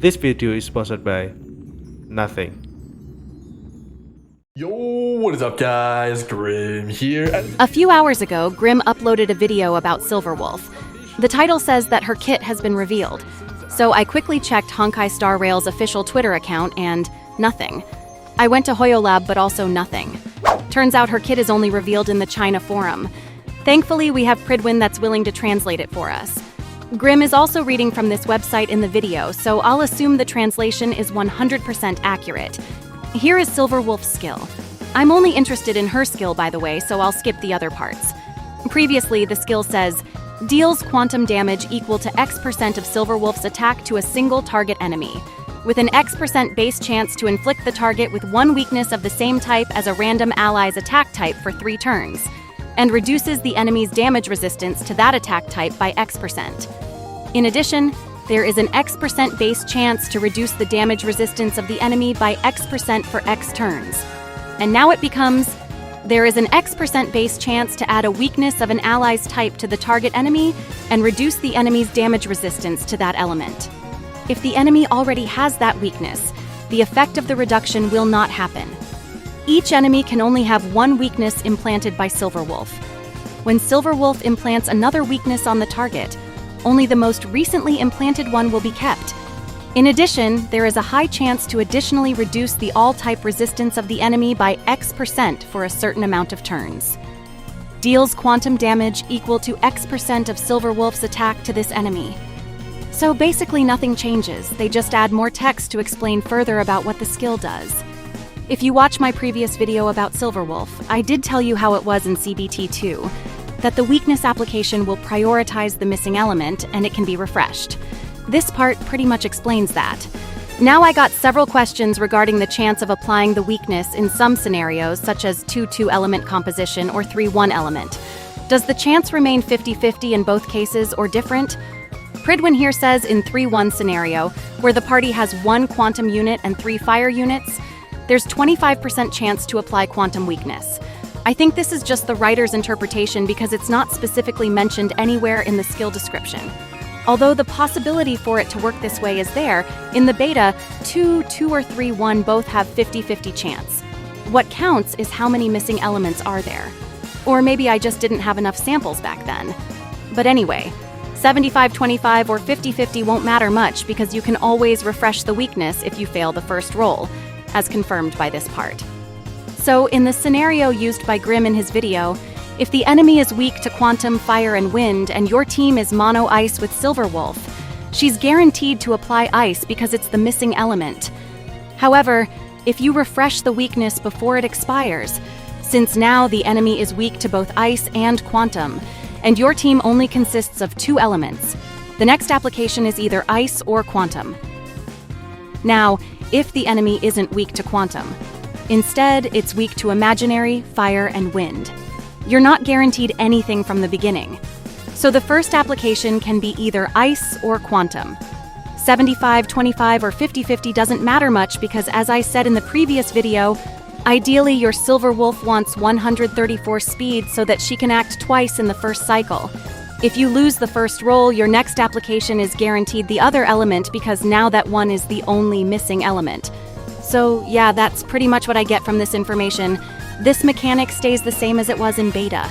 This video is sponsored by nothing. Yo, what is up guys? Grim here. A few hours ago, Grim uploaded a video about Silverwolf. The title says that her kit has been revealed. So I quickly checked Honkai Star Rail's official Twitter account and nothing. I went to Hoyoverse but also nothing. Turns out her kit is only revealed in the China forum. Thankfully, we have Pridwin that's willing to translate it for us. Grim is also reading from this website in the video, so I'll assume the translation is 100% accurate. Here is Silverwolf's skill. I'm only interested in her skill, by the way, so I'll skip the other parts. Previously, the skill says, deals quantum damage equal to X% of Silverwolf's attack to a single target enemy, with an X% base chance to inflict the target with one weakness of the same type as a random ally's attack type for 3 turns, and reduces the enemy's damage resistance to that attack type by X%. In addition, there is an X% base chance to reduce the damage resistance of the enemy by X% for X turns. And now it becomes, there is an X% base chance to add a weakness of an ally's type to the target enemy and reduce the enemy's damage resistance to that element. If the enemy already has that weakness, the effect of the reduction will not happen. Each enemy can only have one weakness implanted by Silverwolf. When Silverwolf implants another weakness on the target, only the most recently implanted one will be kept. In addition, there is a high chance to additionally reduce the all-type resistance of the enemy by X% for a certain amount of turns. Deals quantum damage equal to X% of Silverwolf's attack to this enemy. So basically nothing changes, they just add more text to explain further about what the skill does. If you watch my previous video about Silverwolf, I did tell you how it was in CBT2, that the weakness application will prioritize the missing element and it can be refreshed. This part pretty much explains that. Now I got several questions regarding the chance of applying the weakness in some scenarios, such as 2-2 element composition or 3-1 element. Does the chance remain 50-50 in both cases or different? Pridwin here says in 3-1 scenario, where the party has 1 quantum unit and 3 fire units, there's 25% chance to apply quantum weakness. I think this is just the writer's interpretation because it's not specifically mentioned anywhere in the skill description. Although the possibility for it to work this way is there, in the beta, 2-2 or 3-1 both have 50-50 chance. What counts is how many missing elements are there. Or maybe I just didn't have enough samples back then. But anyway, 75-25 or 50-50 won't matter much because you can always refresh the weakness if you fail the first roll, as confirmed by this part. So in the scenario used by Grim in his video, if the enemy is weak to quantum, fire, and wind, and your team is mono ice with Silverwolf, she's guaranteed to apply ice because it's the missing element. However, if you refresh the weakness before it expires, since now the enemy is weak to both ice and quantum, and your team only consists of 2 elements, the next application is either ice or quantum. Now, if the enemy isn't weak to quantum, instead, it's weak to imaginary, fire, and wind. You're not guaranteed anything from the beginning. So the first application can be either ice or quantum. 75-25 or 50-50 doesn't matter much because, as I said in the previous video, ideally your Silverwolf wants 134 speed so that she can act twice in the first cycle. If you lose the first roll, your next application is guaranteed the other element because now that one is the only missing element. So yeah, that's pretty much what I get from this information. This mechanic stays the same as it was in beta.